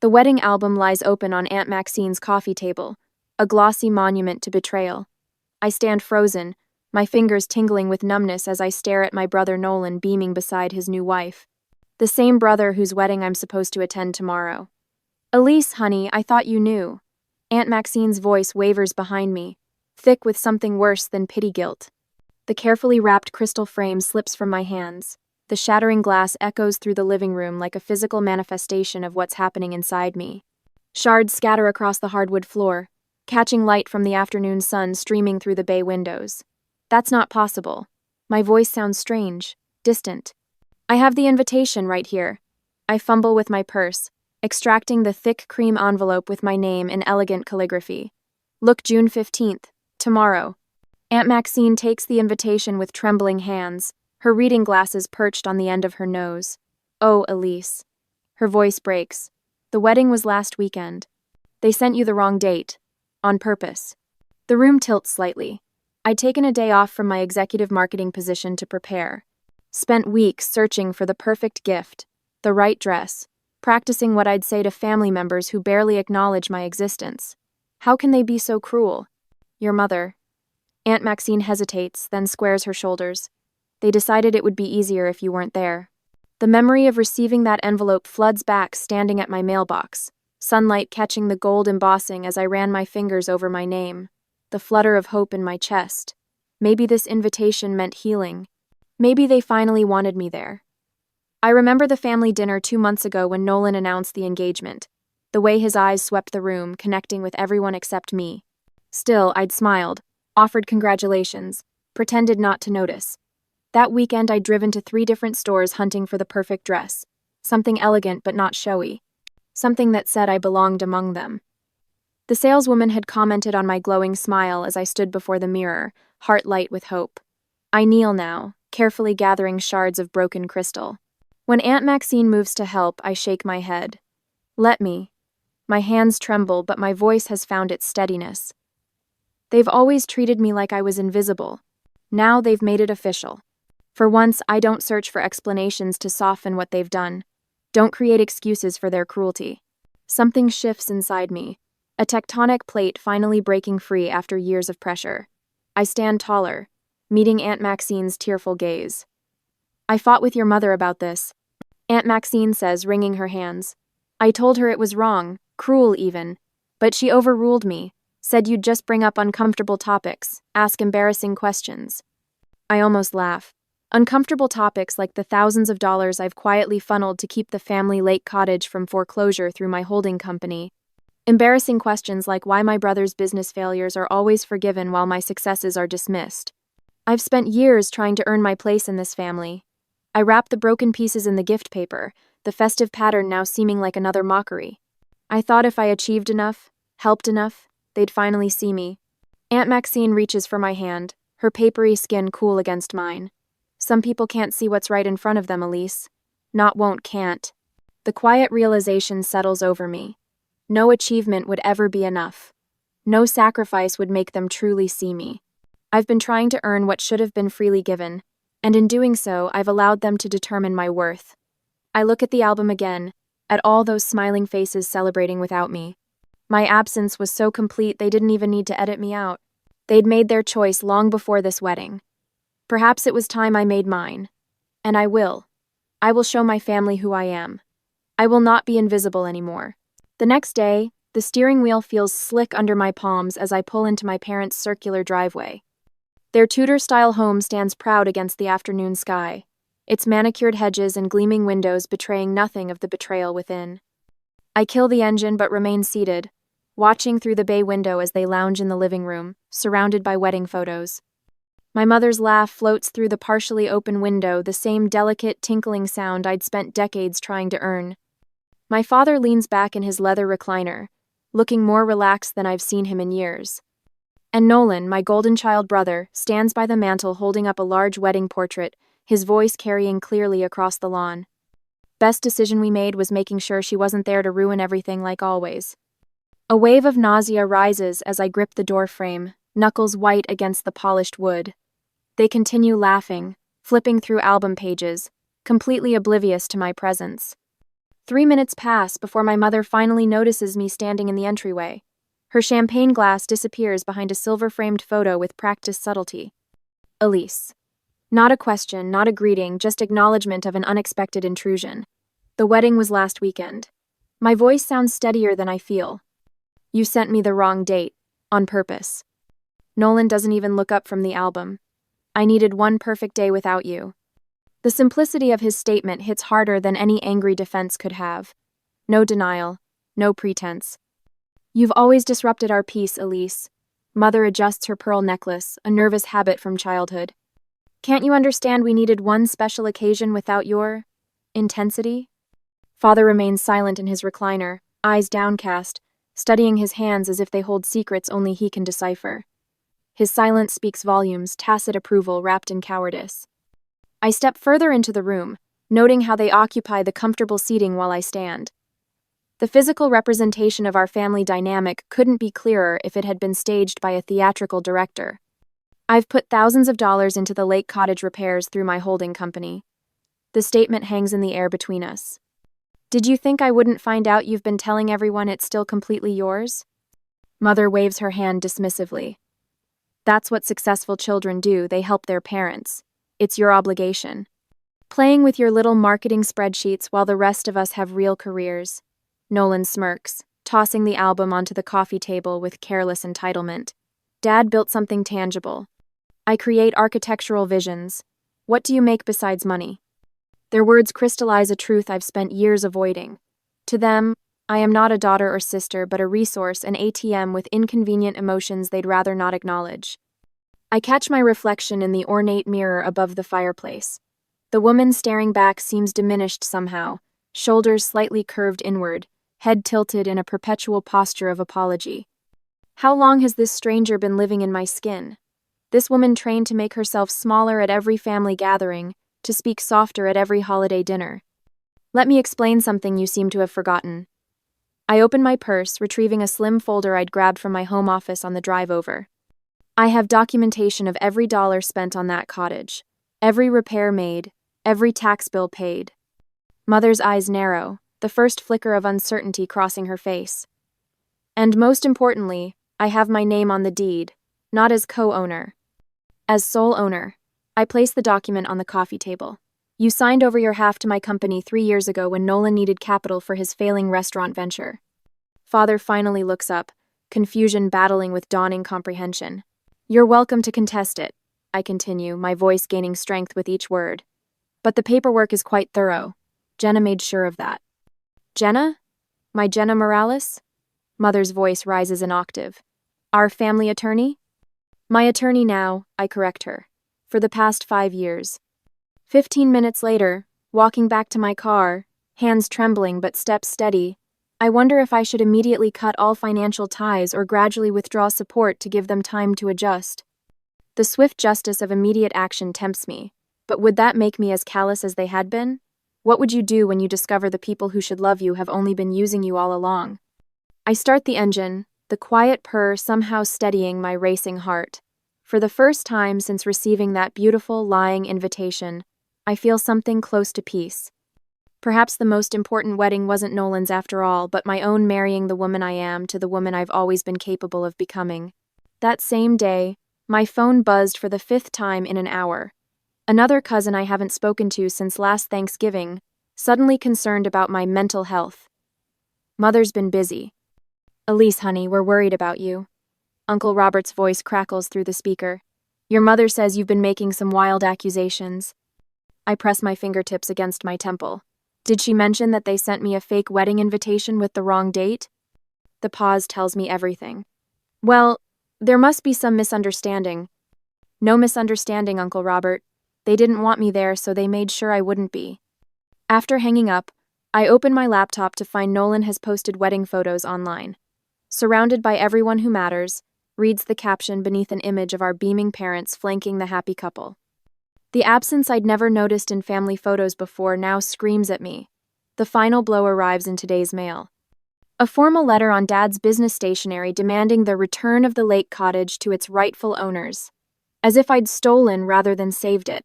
The wedding album lies open on Aunt Maxine's coffee table, a glossy monument to betrayal. I stand frozen, my fingers tingling with numbness as I stare at my brother Nolan beaming beside his new wife. The same brother whose wedding I'm supposed to attend tomorrow. Elise, honey, I thought you knew. Aunt Maxine's voice wavers behind me, thick with something worse than pity guilt. The carefully wrapped crystal frame slips from my hands. The shattering glass echoes through the living room like a physical manifestation of what's happening inside me. Shards scatter across the hardwood floor, catching light from the afternoon sun streaming through the bay windows. That's not possible. My voice sounds strange, distant. I have the invitation right here. I fumble with my purse, extracting the thick cream envelope with my name in elegant calligraphy. Look, June 15th, tomorrow. Aunt Maxine takes the invitation with trembling hands, her reading glasses perched on the end of her nose. Oh, Elise. Her voice breaks. The wedding was last weekend. They sent you the wrong date. On purpose. The room tilts slightly. I'd taken a day off from my executive marketing position to prepare. Spent weeks searching for the perfect gift, the right dress, practicing what I'd say to family members who barely acknowledge my existence. How can they be so cruel? Your mother. Aunt Maxine hesitates, then squares her shoulders. They decided it would be easier if you weren't there. The memory of receiving that envelope floods back standing at my mailbox, sunlight catching the gold embossing as I ran my fingers over my name, the flutter of hope in my chest. Maybe this invitation meant healing. Maybe they finally wanted me there. I remember the family dinner 2 months ago when Nolan announced the engagement, the way his eyes swept the room, connecting with everyone except me. Still, I'd smiled, offered congratulations, pretended not to notice. That weekend I'd driven to 3 different stores hunting for the perfect dress, something elegant but not showy, something that said I belonged among them. The saleswoman had commented on my glowing smile as I stood before the mirror, heart light with hope. I kneel now, carefully gathering shards of broken crystal. When Aunt Maxine moves to help, I shake my head. Let me. My hands tremble, but my voice has found its steadiness. They've always treated me like I was invisible. Now they've made it official. For once, I don't search for explanations to soften what they've done. Don't create excuses for their cruelty. Something shifts inside me, a tectonic plate finally breaking free after years of pressure. I stand taller, meeting Aunt Maxine's tearful gaze. I fought with your mother about this, Aunt Maxine says, wringing her hands. I told her it was wrong, cruel even, but she overruled me, said you'd just bring up uncomfortable topics, ask embarrassing questions. I almost laugh. Uncomfortable topics like the thousands of dollars I've quietly funneled to keep the family lake cottage from foreclosure through my holding company. Embarrassing questions like why my brother's business failures are always forgiven while my successes are dismissed. I've spent years trying to earn my place in this family. I wrap the broken pieces in the gift paper, the festive pattern now seeming like another mockery. I thought if I achieved enough, helped enough, they'd finally see me. Aunt Maxine reaches for my hand, her papery skin cool against mine. Some people can't see what's right in front of them, Elise. Not won't, can't. The quiet realization settles over me. No achievement would ever be enough. No sacrifice would make them truly see me. I've been trying to earn what should have been freely given, and in doing so, I've allowed them to determine my worth. I look at the album again, at all those smiling faces celebrating without me. My absence was so complete they didn't even need to edit me out. They'd made their choice long before this wedding. Perhaps it was time I made mine. And I will. I will show my family who I am. I will not be invisible anymore. The next day, the steering wheel feels slick under my palms as I pull into my parents' circular driveway. Their Tudor-style home stands proud against the afternoon sky, its manicured hedges and gleaming windows betraying nothing of the betrayal within. I kill the engine but remain seated, watching through the bay window as they lounge in the living room, surrounded by wedding photos. My mother's laugh floats through the partially open window, the same delicate, tinkling sound I'd spent decades trying to earn. My father leans back in his leather recliner, looking more relaxed than I've seen him in years. And Nolan, my golden child brother, stands by the mantel holding up a large wedding portrait, his voice carrying clearly across the lawn. Best decision we made was making sure she wasn't there to ruin everything like always. A wave of nausea rises as I grip the doorframe, knuckles white against the polished wood. They continue laughing, flipping through album pages, completely oblivious to my presence. 3 minutes pass before my mother finally notices me standing in the entryway. Her champagne glass disappears behind a silver-framed photo with practiced subtlety. Elise. Not a question, not a greeting, just acknowledgement of an unexpected intrusion. The wedding was last weekend. My voice sounds steadier than I feel. You sent me the wrong date, on purpose. Nolan doesn't even look up from the album. I needed one perfect day without you. The simplicity of his statement hits harder than any angry defense could have. No denial, no pretense. You've always disrupted our peace, Elise. Mother adjusts her pearl necklace, a nervous habit from childhood. Can't you understand we needed one special occasion without your intensity? Father remains silent in his recliner, eyes downcast, studying his hands as if they hold secrets only he can decipher. His silence speaks volumes, tacit approval wrapped in cowardice. I step further into the room, noting how they occupy the comfortable seating while I stand. The physical representation of our family dynamic couldn't be clearer if it had been staged by a theatrical director. I've put thousands of dollars into the lake cottage repairs through my holding company. The statement hangs in the air between us. Did you think I wouldn't find out you've been telling everyone it's still completely yours? Mother waves her hand dismissively. That's what successful children do, they help their parents. It's your obligation. Playing with your little marketing spreadsheets while the rest of us have real careers. Nolan smirks, tossing the album onto the coffee table with careless entitlement. Dad built something tangible. I create architectural visions. What do you make besides money? Their words crystallize a truth I've spent years avoiding. To them, I am not a daughter or sister, but a resource, an ATM with inconvenient emotions they'd rather not acknowledge. I catch my reflection in the ornate mirror above the fireplace. The woman staring back seems diminished somehow, shoulders slightly curved inward, head tilted in a perpetual posture of apology. How long has this stranger been living in my skin? This woman trained to make herself smaller at every family gathering, to speak softer at every holiday dinner. Let me explain something you seem to have forgotten. I open my purse, retrieving a slim folder I'd grabbed from my home office on the drive over. I have documentation of every dollar spent on that cottage, every repair made, every tax bill paid. Mother's eyes narrow, the first flicker of uncertainty crossing her face. And most importantly, I have my name on the deed, not as co-owner. As sole owner. I place the document on the coffee table. You signed over your half to my company 3 years ago when Nolan needed capital for his failing restaurant venture. Father finally looks up, confusion battling with dawning comprehension. You're welcome to contest it, I continue, my voice gaining strength with each word. But the paperwork is quite thorough. Jenna made sure of that. Jenna? My Jenna Morales? Mother's voice rises an octave. Our family attorney? My attorney now, I correct her. For the past 5 years. 15 minutes later, walking back to my car, hands trembling but steps steady, I wonder if I should immediately cut all financial ties or gradually withdraw support to give them time to adjust. The swift justice of immediate action tempts me, but would that make me as callous as they had been? What would you do when you discover the people who should love you have only been using you all along? I start the engine, the quiet purr somehow steadying my racing heart. For the first time since receiving that beautiful, lying invitation, I feel something close to peace. Perhaps the most important wedding wasn't Nolan's after all, but my own marrying the woman I am to the woman I've always been capable of becoming. That same day, my phone buzzed for the 5th time in an hour. Another cousin I haven't spoken to since last Thanksgiving, suddenly concerned about my mental health. Mother's been busy. Elise, honey, we're worried about you. Uncle Robert's voice crackles through the speaker. Your mother says you've been making some wild accusations. I press my fingertips against my temple. Did she mention that they sent me a fake wedding invitation with the wrong date? The pause tells me everything. Well, there must be some misunderstanding. No misunderstanding, Uncle Robert. They didn't want me there, so they made sure I wouldn't be. After hanging up, I open my laptop to find Nolan has posted wedding photos online. Surrounded by everyone who matters, reads the caption beneath an image of our beaming parents flanking the happy couple. The absence I'd never noticed in family photos before now screams at me. The final blow arrives in today's mail. A formal letter on Dad's business stationery demanding the return of the lake cottage to its rightful owners. As if I'd stolen rather than saved it.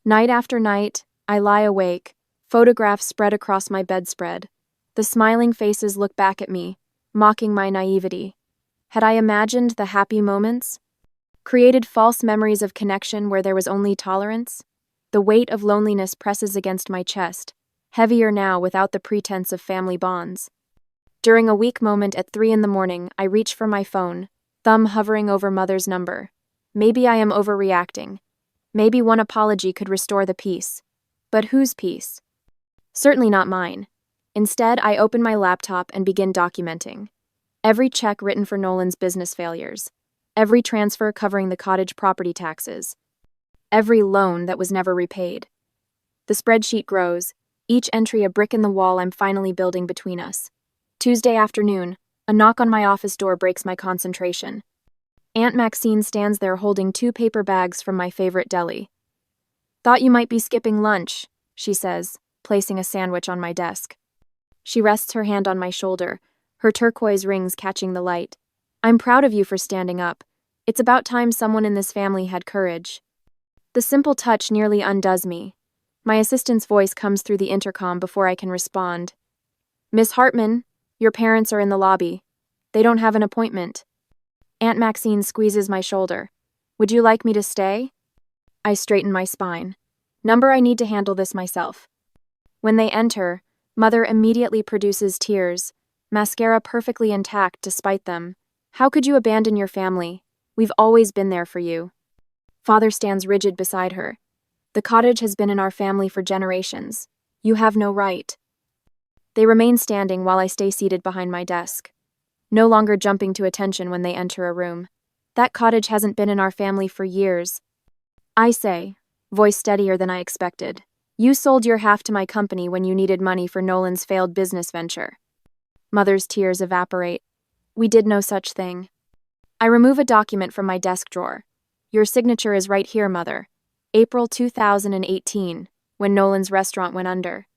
Night after night, I lie awake, Photographs spread across my bedspread. The smiling faces look back at me, mocking my naivety. Had I imagined the happy moments? Created false memories of connection where there was only tolerance? The weight of loneliness presses against my chest, heavier now without the pretense of family bonds. During a weak moment at 3 a.m, I reach for my phone, thumb hovering over mother's number. Maybe I am overreacting. Maybe one apology could restore the peace. But whose peace? Certainly not mine. Instead, I open my laptop and begin documenting. Every check written for Nolan's business failures. Every transfer covering the cottage property taxes. Every loan that was never repaid. The spreadsheet grows, each entry a brick in the wall I'm finally building between us. Tuesday afternoon, a knock on my office door breaks my concentration. Aunt Maxine stands there holding 2 paper bags from my favorite deli. "Thought you might be skipping lunch," she says, placing a sandwich on my desk. She rests her hand on my shoulder, her turquoise rings catching the light. "I'm proud of you for standing up. It's about time someone in this family had courage." The simple touch nearly undoes me. My assistant's voice comes through the intercom before I can respond. "Miss Hartman, your parents are in the lobby. They don't have an appointment." Aunt Maxine squeezes my shoulder. "Would you like me to stay?" I straighten my spine. "Number, I need to handle this myself." When they enter, Mother immediately produces tears, mascara perfectly intact despite them. "How could you abandon your family? We've always been there for you." Father stands rigid beside her. "The cottage has been in our family for generations. You have no right." They remain standing while I stay seated behind my desk, no longer jumping to attention when they enter a room. "That cottage hasn't been in our family for years." I say, voice steadier than I expected. "You sold your half to my company when you needed money for Nolan's failed business venture." Mother's tears evaporate. "We did no such thing." I remove a document from my desk drawer. "Your signature is right here, Mother. April 2018, when Nolan's restaurant went under."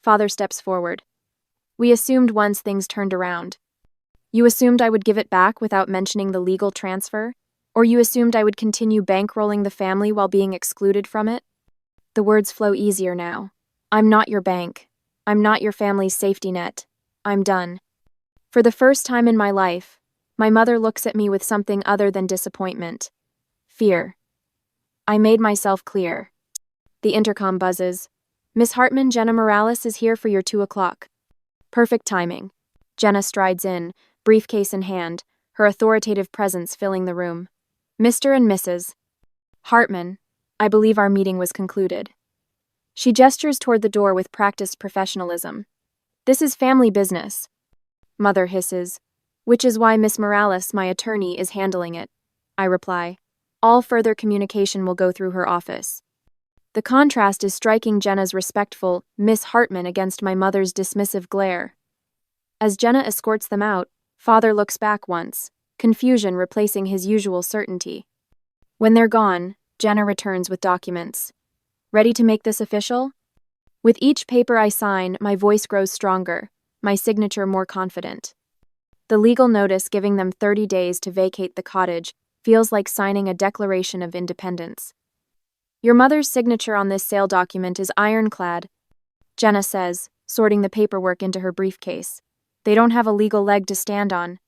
Father steps forward. "We assumed once things turned around." "You assumed I would give it back without mentioning the legal transfer? Or you assumed I would continue bankrolling the family while being excluded from it?" The words flow easier now. "I'm not your bank. I'm not your family's safety net. I'm done." For the first time in my life, my mother looks at me with something other than disappointment. Fear. I made myself clear. The intercom buzzes. "Miss Hartman, Jenna Morales is here for your 2 o'clock. Perfect timing. Jenna strides in, briefcase in hand, her authoritative presence filling the room. "Mr. and Mrs. Hartman, I believe our meeting was concluded." She gestures toward the door with practiced professionalism. "This is family business." Mother hisses. "Which is why Miss Morales, my attorney, is handling it." I reply. "All further communication will go through her office." The contrast is striking. Jenna's respectful Miss Hartman against my mother's dismissive glare. As Jenna escorts them out, Father looks back once, confusion replacing his usual certainty. When they're gone, Jenna returns with documents. "Ready to make this official?" With each paper I sign, my voice grows stronger, my signature more confident. The legal notice giving them 30 days to vacate the cottage feels like signing a declaration of independence. "Your mother's signature on this sale document is ironclad," Jenna says, sorting the paperwork into her briefcase. "They don't have a legal leg to stand on."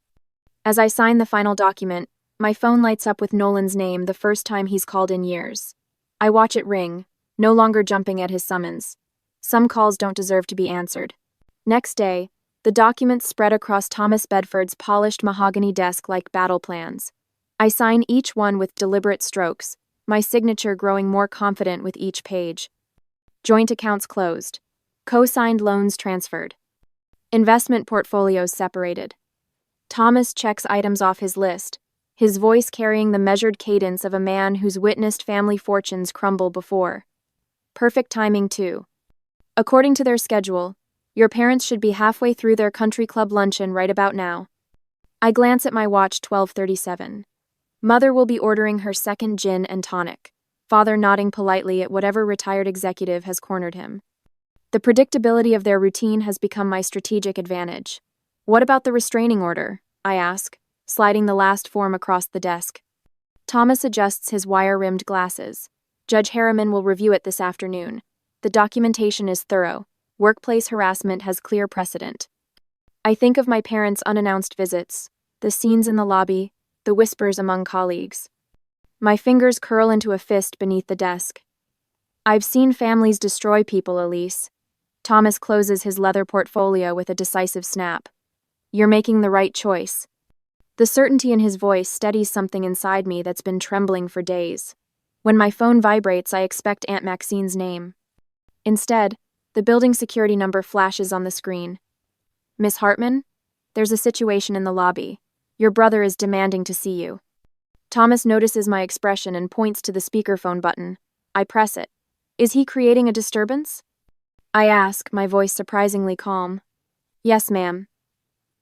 As I sign the final document, my phone lights up with Nolan's name, the first time he's called in years. I watch it ring, no longer jumping at his summons. Some calls don't deserve to be answered. Next day, the documents spread across Thomas Bedford's polished mahogany desk like battle plans. I sign each one with deliberate strokes, my signature growing more confident with each page. Joint accounts closed. Co-signed loans transferred. Investment portfolios separated. Thomas checks items off his list, his voice carrying the measured cadence of a man who's witnessed family fortunes crumble before. Perfect timing, too. According to their schedule, your parents should be halfway through their country club luncheon right about now. I glance at my watch, 12:37. Mother will be ordering her second gin and tonic, Father nodding politely at whatever retired executive has cornered him. The predictability of their routine has become my strategic advantage. "What about the restraining order?" I ask, sliding the last form across the desk. Thomas adjusts his wire-rimmed glasses. "Judge Harriman will review it this afternoon. The documentation is thorough. Workplace harassment has clear precedent. I think of my parents' unannounced visits, the scenes in the lobby, the whispers among colleagues. My fingers curl into a fist beneath the desk. I've seen families destroy people, Elise. Thomas closes his leather portfolio with a decisive snap. You're making the right choice. The certainty in his voice steadies something inside me that's been trembling for days. When my phone vibrates, I expect Aunt Maxine's name. Instead, the building security number flashes on the screen. Miss Hartman? There's a situation in the lobby. Your brother is demanding to see you. Thomas notices my expression and points to the speakerphone button. I press it. Is he creating a disturbance? I ask, my voice surprisingly calm. Yes, ma'am.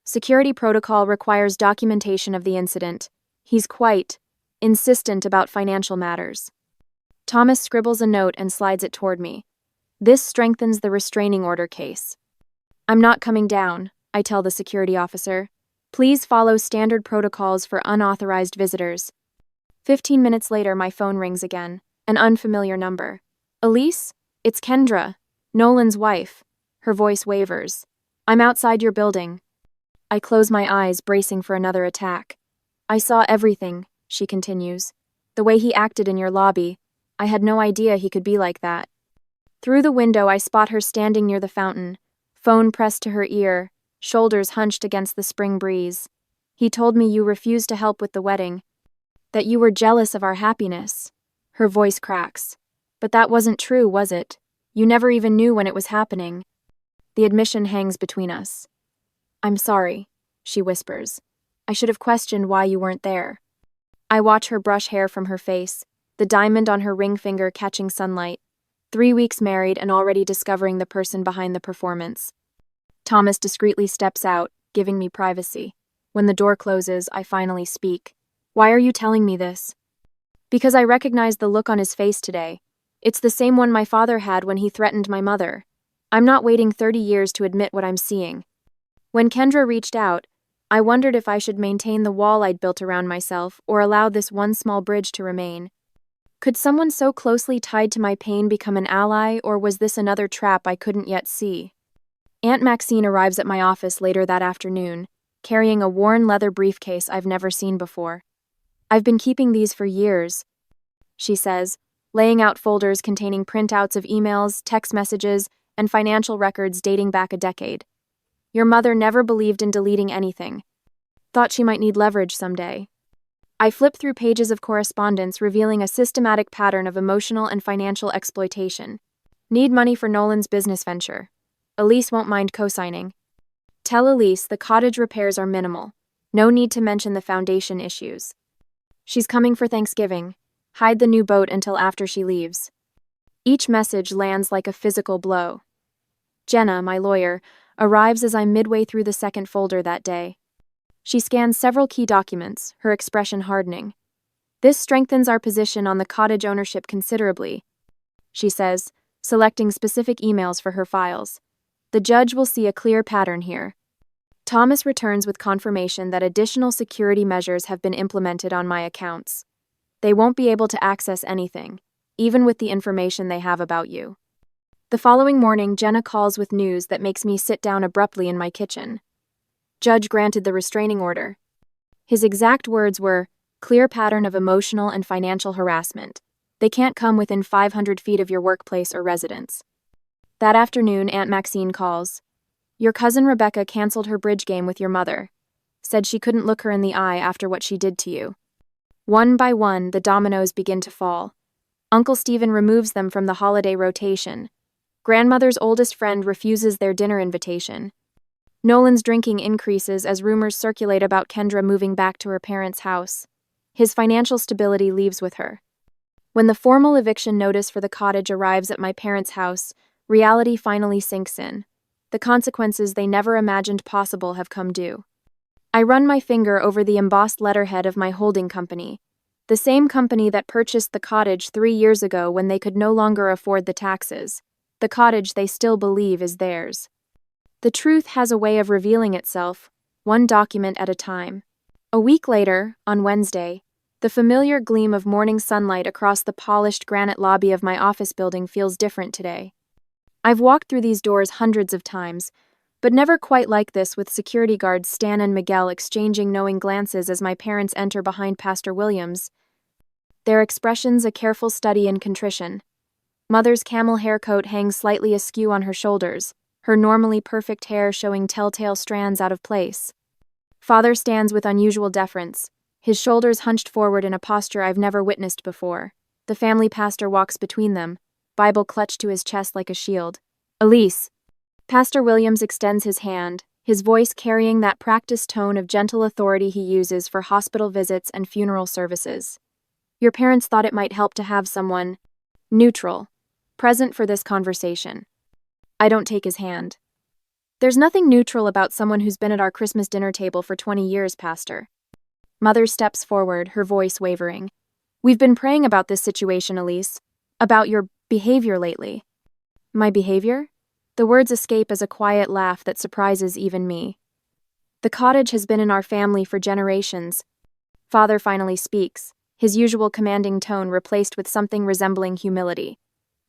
Security protocol requires documentation of the incident. He's quite insistent about financial matters. Thomas scribbles a note and slides it toward me. This strengthens the restraining order case. I'm not coming down, I tell the security officer. Please follow standard protocols for unauthorized visitors. 15 minutes later, my phone rings again. An unfamiliar number. Elise? It's Kendra, Nolan's wife. Her voice wavers. I'm outside your building. I close my eyes, bracing for another attack. I saw everything, she continues. The way he acted in your lobby. I had no idea he could be like that. Through the window, I spot her standing near the fountain, phone pressed to her ear, shoulders hunched against the spring breeze. He told me you refused to help with the wedding, that you were jealous of our happiness. Her voice cracks. But that wasn't true, was it? You never even knew when it was happening. The admission hangs between us. I'm sorry, she whispers. I should have questioned why you weren't there. I watch her brush hair from her face, the diamond on her ring finger catching sunlight. 3 weeks married and already discovering the person behind the performance. Thomas discreetly steps out, giving me privacy. When the door closes, I finally speak. Why are you telling me this? Because I recognize the look on his face today. It's the same one my father had when he threatened my mother. I'm not waiting 30 years to admit what I'm seeing. When Kendra reached out, I wondered if I should maintain the wall I'd built around myself or allow this one small bridge to remain. Could someone so closely tied to my pain become an ally, or was this another trap I couldn't yet see? Aunt Maxine arrives at my office later that afternoon, carrying a worn leather briefcase I've never seen before. I've been keeping these for years, she says, laying out folders containing printouts of emails, text messages, and financial records dating back a decade. Your mother never believed in deleting anything. Thought she might need leverage someday. I flip through pages of correspondence revealing a systematic pattern of emotional and financial exploitation. Need money for Nolan's business venture. Elise won't mind co-signing. Tell Elise the cottage repairs are minimal. No need to mention the foundation issues. She's coming for Thanksgiving. Hide the new boat until after she leaves. Each message lands like a physical blow. Jenna, my lawyer, arrives as I'm midway through the second folder that day. She scans several key documents, her expression hardening. This strengthens our position on the cottage ownership considerably, she says, selecting specific emails for her files. The judge will see a clear pattern here. Thomas returns with confirmation that additional security measures have been implemented on my accounts. They won't be able to access anything, even with the information they have about you. The following morning, Jenna calls with news that makes me sit down abruptly in my kitchen. Judge granted the restraining order. His exact words were, clear pattern of emotional and financial harassment. They can't come within 500 feet of your workplace or residence. That afternoon, Aunt Maxine calls. Your cousin Rebecca canceled her bridge game with your mother. Said she couldn't look her in the eye after what she did to you. One by one, the dominoes begin to fall. Uncle Stephen removes them from the holiday rotation. Grandmother's oldest friend refuses their dinner invitation. Nolan's drinking increases as rumors circulate about Kendra moving back to her parents' house. His financial stability leaves with her. When the formal eviction notice for the cottage arrives at my parents' house, reality finally sinks in. The consequences they never imagined possible have come due. I run my finger over the embossed letterhead of my holding company, the same company that purchased the cottage 3 years ago when they could no longer afford the taxes, the cottage they still believe is theirs. The truth has a way of revealing itself, one document at a time. A week later, on Wednesday, the familiar gleam of morning sunlight across the polished granite lobby of my office building feels different today. I've walked through these doors hundreds of times, but never quite like this, with security guards Stan and Miguel exchanging knowing glances as my parents enter behind Pastor Williams, their expressions a careful study in contrition. Mother's camel hair coat hangs slightly askew on her shoulders, her normally perfect hair showing telltale strands out of place. Father stands with unusual deference, his shoulders hunched forward in a posture I've never witnessed before. The family pastor walks between them, Bible clutched to his chest like a shield. Elise. Pastor Williams extends his hand, his voice carrying that practiced tone of gentle authority he uses for hospital visits and funeral services. Your parents thought it might help to have someone neutral present for this conversation. I don't take his hand. There's nothing neutral about someone who's been at our Christmas dinner table for 20 years, Pastor. Mother steps forward, her voice wavering. We've been praying about this situation, Elise. About your behavior lately. My behavior? The words escape as a quiet laugh that surprises even me. The cottage has been in our family for generations. Father finally speaks, his usual commanding tone replaced with something resembling humility.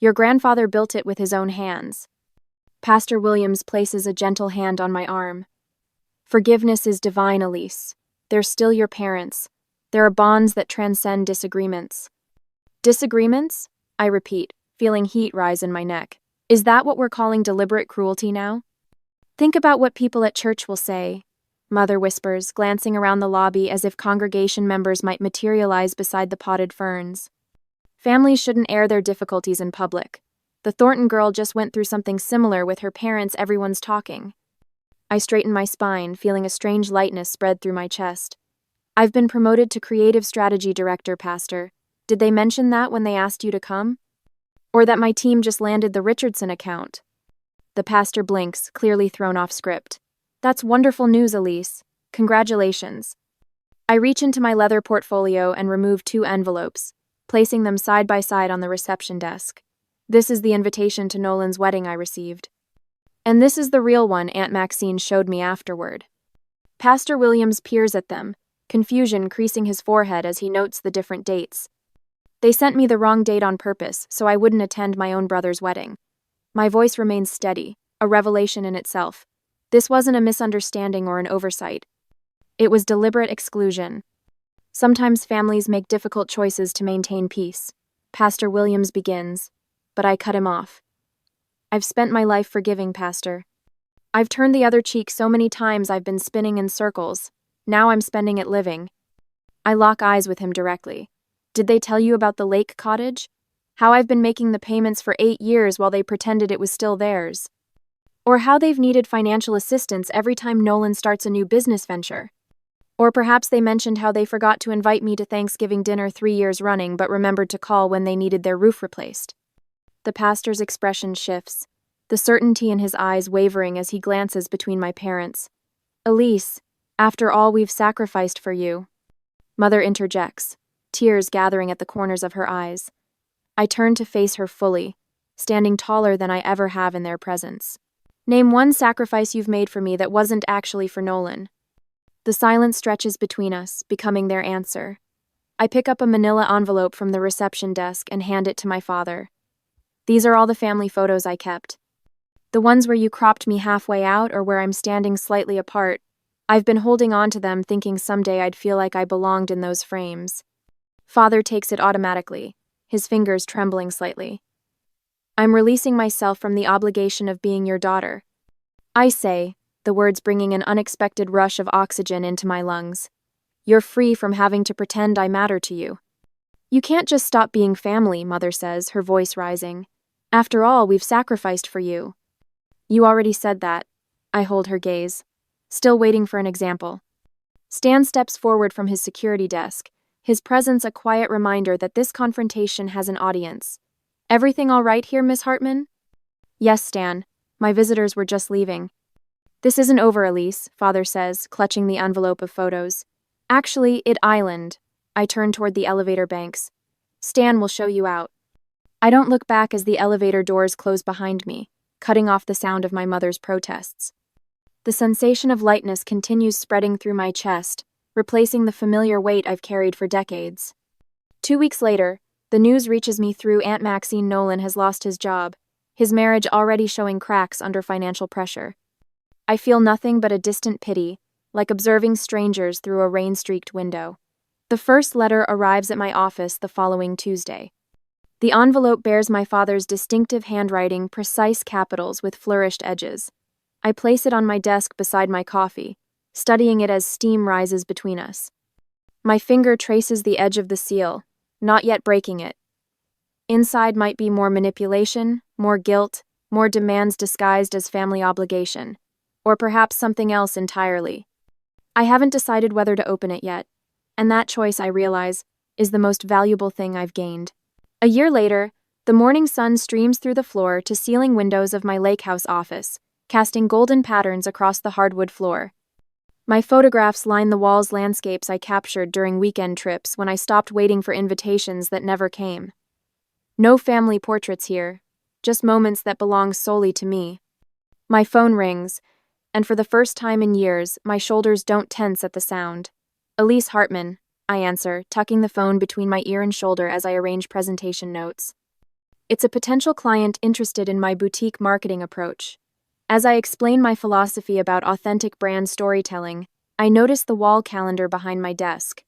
Your grandfather built it with his own hands. Pastor Williams places a gentle hand on my arm. Forgiveness is divine, Elise. They're still your parents. There are bonds that transcend disagreements. Disagreements? I repeat, feeling heat rise in my neck. Is that what we're calling deliberate cruelty now? Think about what people at church will say, Mother whispers, glancing around the lobby as if congregation members might materialize beside the potted ferns. Families shouldn't air their difficulties in public. The Thornton girl just went through something similar with her parents. Everyone's talking. I straighten my spine, feeling a strange lightness spread through my chest. I've been promoted to Creative Strategy Director, Pastor. Did they mention that when they asked you to come? Or that my team just landed the Richardson account? The pastor blinks, clearly thrown off script. That's wonderful news, Elise. Congratulations. I reach into my leather portfolio and remove 2 envelopes, placing them side by side on the reception desk. This is the invitation to Nolan's wedding I received. And this is the real one Aunt Maxine showed me afterward. Pastor Williams peers at them, confusion creasing his forehead as he notes the different dates. They sent me the wrong date on purpose, so I wouldn't attend my own brother's wedding. My voice remains steady, a revelation in itself. This wasn't a misunderstanding or an oversight. It was deliberate exclusion. Sometimes families make difficult choices to maintain peace. Pastor Williams begins, but I cut him off. I've spent my life forgiving, Pastor. I've turned the other cheek so many times I've been spinning in circles. Now I'm spending it living. I lock eyes with him directly. Did they tell you about the lake cottage? How I've been making the payments for 8 years while they pretended it was still theirs? Or how they've needed financial assistance every time Nolan starts a new business venture? Or perhaps they mentioned how they forgot to invite me to Thanksgiving dinner 3 years running but remembered to call when they needed their roof replaced. The pastor's expression shifts, the certainty in his eyes wavering as he glances between my parents. Elise, after all we've sacrificed for you. Mother interjects, tears gathering at the corners of her eyes. I turn to face her fully, standing taller than I ever have in their presence. Name one sacrifice you've made for me that wasn't actually for Nolan. The silence stretches between us, becoming their answer. I pick up a manila envelope from the reception desk and hand it to my father. These are all the family photos I kept. The ones where you cropped me halfway out or where I'm standing slightly apart. I've been holding on to them thinking someday I'd feel like I belonged in those frames. Father takes it automatically, his fingers trembling slightly. I'm releasing myself from the obligation of being your daughter. I say, the words bringing an unexpected rush of oxygen into my lungs. You're free from having to pretend I matter to you. You can't just stop being family, Mother says, her voice rising. After all, we've sacrificed for you. You already said that. I hold her gaze, still waiting for an example. Stan steps forward from his security desk, his presence a quiet reminder that this confrontation has an audience. Everything all right here, Miss Hartman? Yes, Stan. My visitors were just leaving. This isn't over, Elise, Father says, clutching the envelope of photos. Actually, it island. I turn toward the elevator banks. Stan will show you out. I don't look back as the elevator doors close behind me, cutting off the sound of my mother's protests. The sensation of lightness continues spreading through my chest, replacing the familiar weight I've carried for decades. 2 weeks later, the news reaches me through Aunt Maxine Nolan has lost his job. his marriage already showing cracks under financial pressure. I feel nothing but a distant pity, like observing strangers through a rain-streaked window. The first letter arrives at my office the following Tuesday. The envelope bears my father's distinctive handwriting, precise capitals with flourished edges. I place it on my desk beside my coffee, studying it as steam rises between us. My finger traces the edge of the seal, not yet breaking it. Inside might be more manipulation, more guilt, more demands disguised as family obligation, or perhaps something else entirely. I haven't decided whether to open it yet, and that choice, I realize, is the most valuable thing I've gained. A year later, the morning sun streams through the floor-to-ceiling windows of my lake house office, casting golden patterns across the hardwood floor. My photographs line the walls, landscapes I captured during weekend trips when I stopped waiting for invitations that never came. No family portraits here, just moments that belong solely to me. My phone rings, and for the first time in years, my shoulders don't tense at the sound. Elise Hartman, I answer, tucking the phone between my ear and shoulder as I arrange presentation notes. It's a potential client interested in my boutique marketing approach. As I explain my philosophy about authentic brand storytelling, I notice the wall calendar behind my desk.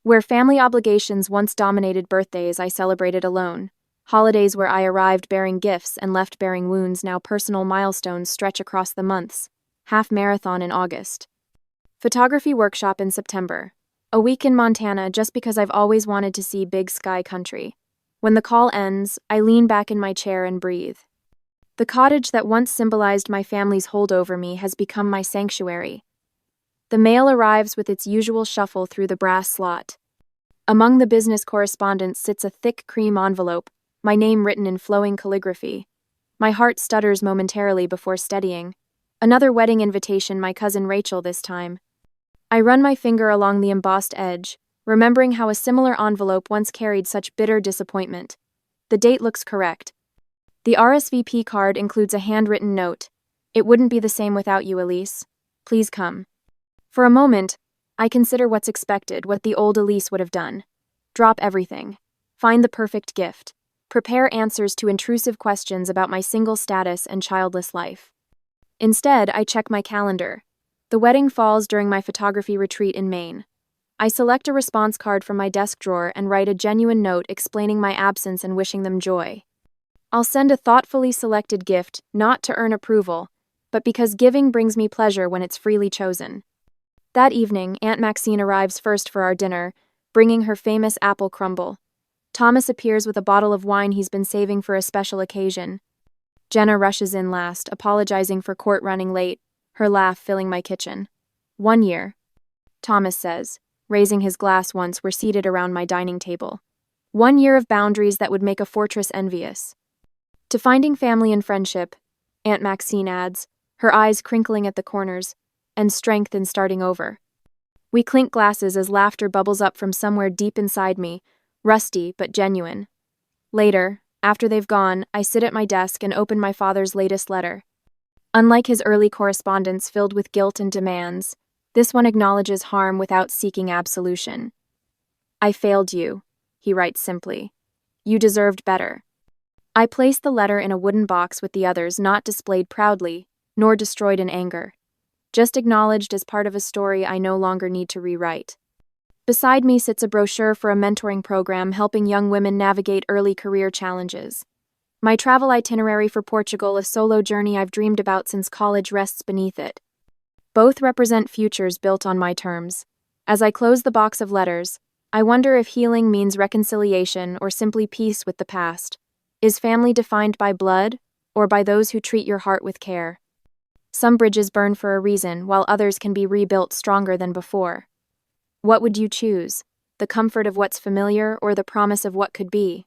Where family obligations once dominated birthdays, I celebrated alone. Holidays where I arrived bearing gifts and left bearing wounds, now personal milestones stretch across the months. Half marathon in August. Photography workshop in September. A week in Montana just because I've always wanted to see big sky country. When the call ends, I lean back in my chair and breathe. The cottage that once symbolized my family's hold over me has become my sanctuary. The mail arrives with its usual shuffle through the brass slot. Among the business correspondence sits a thick cream envelope, my name written in flowing calligraphy. My heart stutters momentarily before steadying. Another wedding invitation, my cousin Rachel this time. I run my finger along the embossed edge, remembering how a similar envelope once carried such bitter disappointment. The date looks correct. The RSVP card includes a handwritten note. It wouldn't be the same without you, Elise. Please come. For a moment, I consider what's expected, what the old Elise would have done. Drop everything. Find the perfect gift. Prepare answers to intrusive questions about my single status and childless life. Instead, I check my calendar. The wedding falls during my photography retreat in Maine. I select a response card from my desk drawer and write a genuine note explaining my absence and wishing them joy. I'll send a thoughtfully selected gift, not to earn approval, but because giving brings me pleasure when it's freely chosen. That evening, Aunt Maxine arrives first for our dinner, bringing her famous apple crumble. Thomas appears with a bottle of wine he's been saving for a special occasion. Jenna rushes in last, apologizing for court running late, her laugh filling my kitchen. 1 year, Thomas says, raising his glass once we're seated around my dining table. 1 year of boundaries that would make a fortress envious. To finding family and friendship, Aunt Maxine adds, her eyes crinkling at the corners, and strength in starting over. We clink glasses as laughter bubbles up from somewhere deep inside me, rusty but genuine. Later, after they've gone, I sit at my desk and open my father's latest letter. Unlike his early correspondence filled with guilt and demands, this one acknowledges harm without seeking absolution. I failed you, he writes simply. You deserved better. I place the letter in a wooden box with the others, not displayed proudly, nor destroyed in anger. Just acknowledged as part of a story I no longer need to rewrite. Beside me sits a brochure for a mentoring program helping young women navigate early career challenges. My travel itinerary for Portugal, a solo journey I've dreamed about since college, rests beneath it. Both represent futures built on my terms. As I close the box of letters, I wonder if healing means reconciliation or simply peace with the past. Is family defined by blood, or by those who treat your heart with care? Some bridges burn for a reason, while others can be rebuilt stronger than before. What would you choose? The comfort of what's familiar or the promise of what could be?